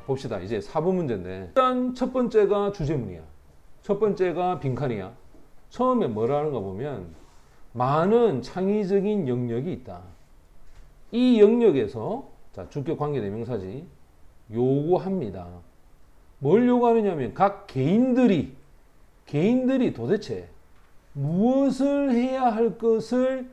봅시다. 이제 4번 문제인데 일단 첫 번째가 주제문이야. 첫 번째가 빈칸이야. 처음에 뭐라는가 보면 많은 창의적인 영역이 있다. 이 영역에서 자, 주격 관계대명사지 요구합니다. 뭘 요구하느냐면 각 개인들이 도대체 무엇을 해야 할 것을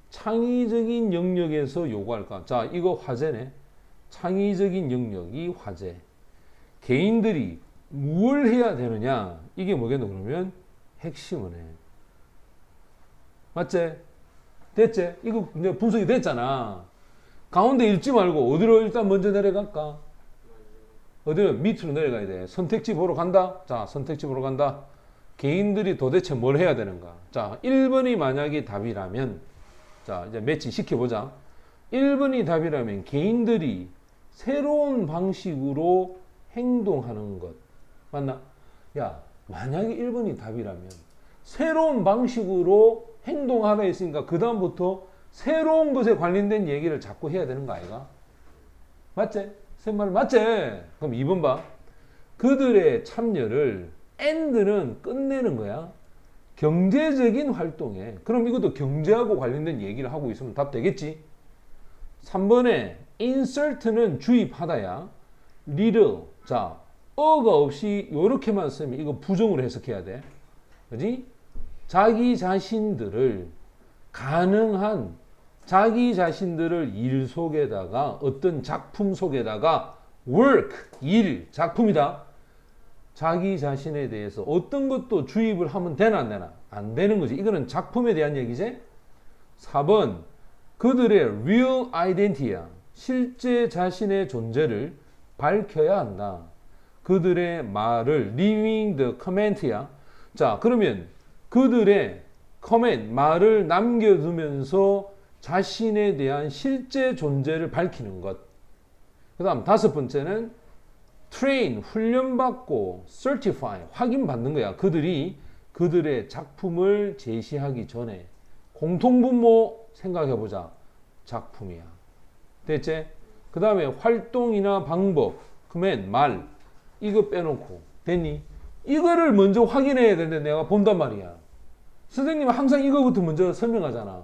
창의적인 영역에서 요구할까? 자, 이거 화제네. 창의적인 영역이 화제. 개인들이 뭘 해야 되느냐? 이게 뭐겠노? 그러면 핵심이네. 맞지? 됐지? 이거 이제 분석이 됐잖아. 가운데 읽지 말고 어디로 일단 먼저 내려갈까? 어디로? 밑으로 내려가야 돼. 선택지 보러 간다? 자, 선택지 보러 간다. 개인들이 도대체 뭘 해야 되는가? 자, 1번이 만약에 답이라면, 자, 이제 매치 시켜보자. 1번이 답이라면 개인들이 새로운 방식으로 행동하는 것. 맞나? 야, 만약에 1번이 답이라면 새로운 방식으로 행동하라 했으니까 그 다음부터 새로운 것에 관련된 얘기를 자꾸 해야 되는 거 아이가? 맞지? 쌤말 맞지? 그럼 2번 봐. 그들의 참여를 and는 끝내는 거야. 경제적인 활동에. 그럼 이것도 경제하고 관련된 얘기를 하고 있으면 답 되겠지? 3번에 insert는 주입하다야. little. 자, 어가 없이 이렇게만 쓰면 이거 부정으로 해석해야 돼. 그지? 자기 자신들을 가능한 자기 자신들을 일 속에다가 어떤 작품 속에다가 work, 일, 작품이다. 자기 자신에 대해서 어떤 것도 주입을 하면 되나 안 되나? 안 되는 거지. 이거는 작품에 대한 얘기지. 4번 그들의 real identity야. 실제 자신의 존재를 밝혀야 한다. 그들의 말을 leaving the comment야. 자, 그러면 그들의 comment, 말을 남겨두면서 자신에 대한 실제 존재를 밝히는 것. 그 다음 5번째는 train, 훈련받고 certify, 확인받는 거야. 그들이 그들의 작품을 제시하기 전에 공통분모 생각해보자. 작품이야. 됐지? 그 다음에 활동이나 방법, command, 말 이거 빼놓고 됐니? 이거를 먼저 확인해야 되는데 내가 본단 말이야. 선생님은 항상 이거부터 먼저 설명하잖아.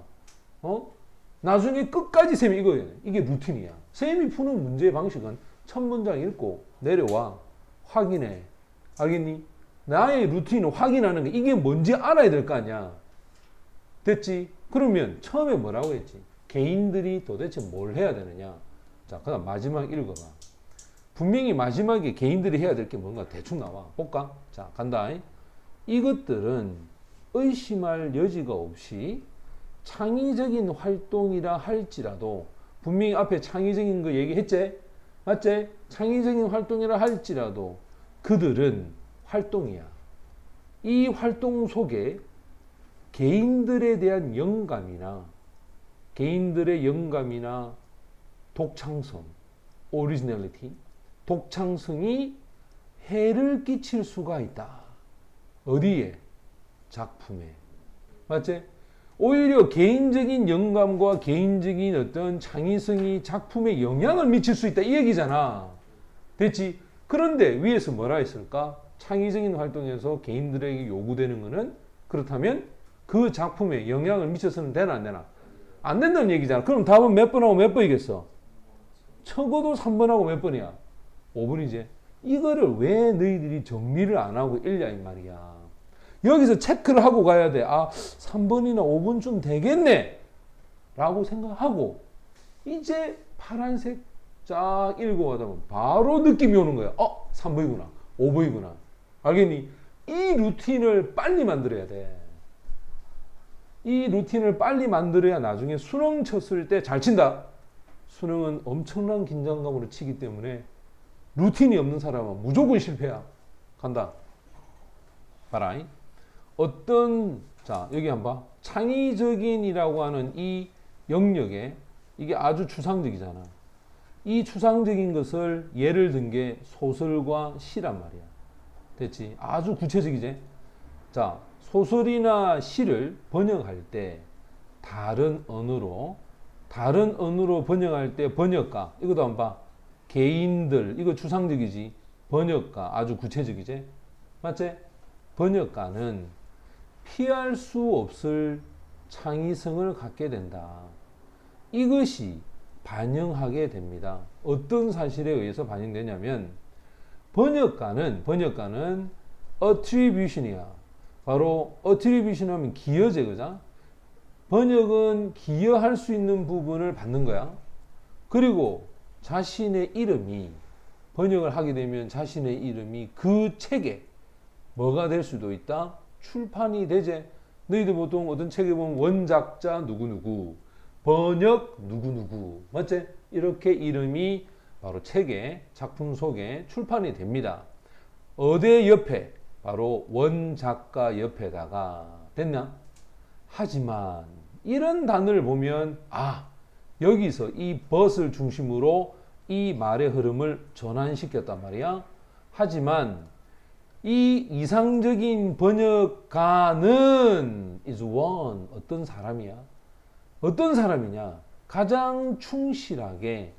나중에 끝까지 쌤이 이거예요. 이게 루틴이야. 쌤이 푸는 문제의 방식은 첫 문장 읽고 내려와 확인해. 알겠니? 나의 루틴을 확인하는 게 이게 뭔지 알아야 될 거 아니야. 됐지? 그러면 처음에 뭐라고 했지? 개인들이 도대체 뭘 해야 되느냐? 자, 그 다음 마지막 읽어봐. 분명히 마지막에 개인들이 해야 될 게 뭔가 대충 나와. 볼까? 자, 간다. 이것들은 의심할 여지가 없이 창의적인 활동이라 할지라도 분명히 앞에 창의적인 거 얘기했지? 맞지? 창의적인 활동이라 할지라도 그들은 활동이야. 이 활동 속에 개인들에 대한 개인들의 영감이나 독창성, 오리지널리티, 독창성이 해를 끼칠 수가 있다. 어디에? 작품에. 맞지? 오히려 개인적인 영감과 개인적인 어떤 창의성이 작품에 영향을 미칠 수 있다. 이 얘기잖아. 됐지? 그런데 위에서 뭐라 했을까? 창의적인 활동에서 개인들에게 요구되는 것은 그렇다면 그 작품에 영향을 미쳐서는 되나 안 되나? 안 된다는 얘기잖아. 그럼 답은 몇 번하고 몇 번이겠어? 적어도 3번하고 몇 번이야? 5번이지. 이거를 왜 너희들이 정리를 안 하고 읽냐 이 말이야. 여기서 체크를 하고 가야 돼. 아, 3번이나 5번쯤 되겠네 라고 생각하고 이제 파란색 쫙 읽어가다 보면 바로 느낌이 오는 거야. 3번이구나 5번이구나. 알겠니? 이 루틴을 빨리 만들어야 돼. 이 루틴을 빨리 만들어야 나중에 수능 쳤을 때 잘 친다. 수능은 엄청난 긴장감으로 치기 때문에 루틴이 없는 사람은 무조건 실패야. 간다. 봐라. 자, 여기 한번 봐. 창의적인이라고 하는 이 영역에 이게 아주 추상적이잖아. 이 추상적인 것을 예를 든 게 소설과 시란 말이야. 됐지? 아주 구체적이지? 자, 소설이나 시를 번역할 때 다른 언어로 번역할 때 번역가 이것도 한번 봐. 개인들, 이거 추상적이지. 번역가, 아주 구체적이지. 맞지? 번역가는 피할 수 없을 창의성을 갖게 된다. 이것이 반영하게 됩니다. 어떤 사실에 의해서 반영되냐면 번역가는 attribution이야. 바로 attribution 하면 기여제, 그죠? 번역은 기여할 수 있는 부분을 받는 거야. 그리고 자신의 이름이, 번역을 하게 되면 자신의 이름이 그 책에 뭐가 될 수도 있다? 출판이 되제. 너희들 보통 어떤 책에 보면 원작자 누구누구, 번역 누구누구, 맞지? 이렇게 이름이 바로 책에, 작품 속에 출판이 됩니다. 어디 옆에? 바로 원작가 옆에다가. 됐나? 하지만 이런 단어를 보면 여기서 이 but을 중심으로 이 말의 흐름을 전환시켰단 말이야. 하지만 이 이상적인 번역가는 is one, 어떤 사람이야? 어떤 사람이냐? 가장 충실하게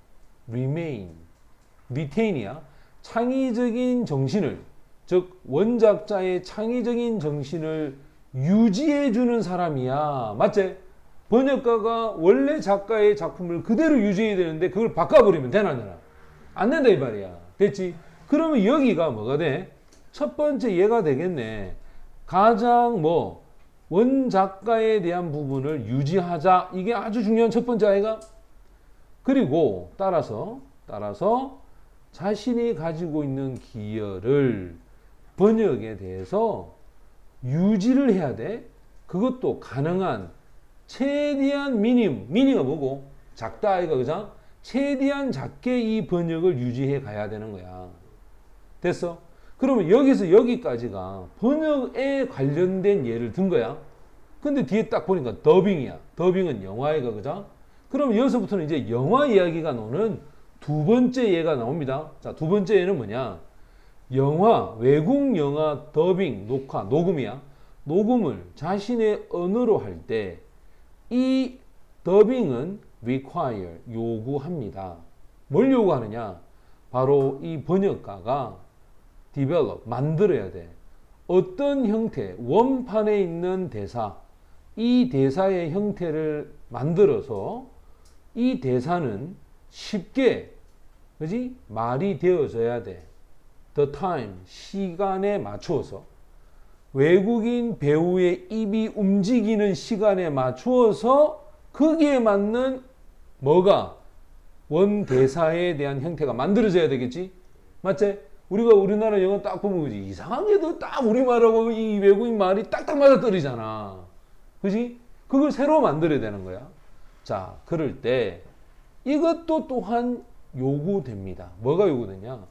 retain이야. 창의적인 정신을, 즉 원작자의 창의적인 정신을 유지해주는 사람이야. 맞지? 번역가가 원래 작가의 작품을 그대로 유지해야 되는데 그걸 바꿔버리면 되나? 안 된다 이 말이야. 됐지? 그러면 여기가 뭐가 돼? 첫 번째 얘가 되겠네. 가장 원작가에 대한 부분을 유지하자. 이게 아주 중요한 첫 번째 아이가. 그리고 따라서 자신이 가지고 있는 기여를 번역에 대해서 유지를 해야 돼. 그것도 가능한 최대한 미니가 뭐고? 작다 아이가, 그죠? 최대한 작게 이 번역을 유지해 가야 되는 거야. 됐어? 그러면 여기서 여기까지가 번역에 관련된 예를 든 거야. 근데 뒤에 딱 보니까 더빙이야. 더빙은 영화이가, 그죠? 그러면 여기서부터는 이제 영화 이야기가 나오는 두 번째 예가 나옵니다. 자, 두 번째 예는 뭐냐? 외국 영화 더빙, 녹음이야. 녹음을 자신의 언어로 할 때 이 더빙은 require, 요구합니다. 뭘 요구하느냐? 바로 이 번역가가 develop, 만들어야 돼. 어떤 형태, 원판에 있는 대사, 이 대사의 형태를 만들어서 이 대사는 쉽게, 그지? 말이 되어져야 돼. The time, 시간에 맞추어서. 외국인 배우의 입이 움직이는 시간에 맞추어서 거기에 맞는 뭐가? 원 대사에 대한 형태가 만들어져야 되겠지? 맞지? 우리가 우리나라 영화 딱 보면 그지? 이상하게도 딱 우리말하고 이 외국인 말이 딱딱 맞아떨어지잖아. 그지? 그걸 새로 만들어야 되는 거야. 자, 그럴 때 이것도 또한 요구됩니다. 뭐가 요구되냐?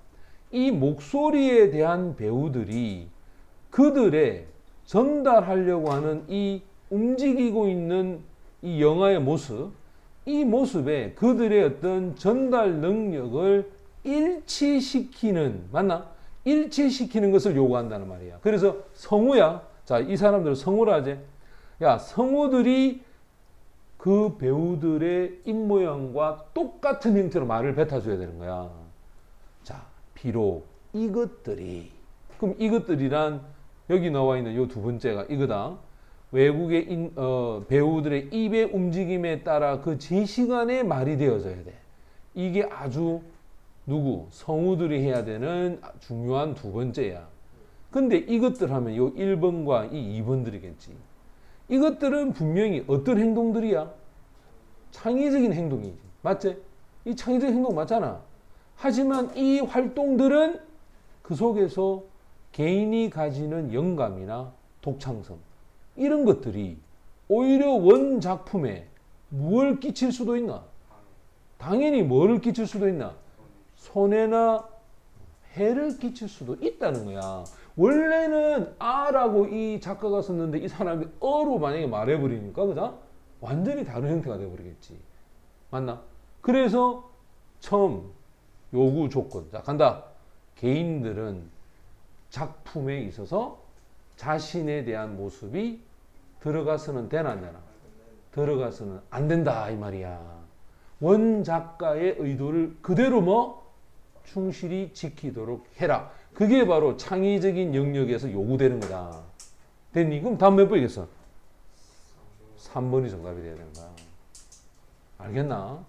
이 목소리에 대한 배우들이 그들의 전달하려고 하는 이 움직이고 있는 이 영화의 모습, 이 모습에 그들의 어떤 전달 능력을 일치시키는, 맞나? 일치시키는 것을 요구한다는 말이야. 그래서 성우야. 자, 이 사람들은 성우라 하지. 야, 성우들이 그 배우들의 입모양과 똑같은 형태로 말을 뱉어줘야 되는 거야. 자, 비록 이것들이, 그럼 이것들이란 여기 나와 있는 요 두 번째가 이거다. 외국의 배우들의 입의 움직임에 따라 그 제시간에 말이 되어져야 돼. 이게 아주 성우들이 해야 되는 중요한 두 번째야. 근데 이것들 하면 요 1번과 이 2번들이겠지. 이것들은 분명히 어떤 행동들이야? 창의적인 행동이지. 맞지? 이 창의적인 행동 맞잖아. 하지만 이 활동들은 그 속에서 개인이 가지는 영감이나 독창성, 이런 것들이 오히려 원 작품에 무엇을 끼칠 수도 있나? 당연히 뭐를 끼칠 수도 있나? 손해나 해를 끼칠 수도 있다는 거야. 원래는 아라고 이 작가가 썼는데 이 사람이 어로 만약에 말해버리니까, 그죠? 완전히 다른 형태가 돼버리겠지. 맞나? 그래서 처음 요구 조건. 자, 간다. 개인들은 작품에 있어서 자신에 대한 모습이 들어가서는 되나 안 되나? 들어가서는 안 된다 이 말이야. 원 작가의 의도를 그대로 충실히 지키도록 해라. 그게 바로 창의적인 영역에서 요구되는 거다. 됐니? 그럼 다음 몇 번이겠어? 3번이 정답이 돼야 되는 거야. 알겠나?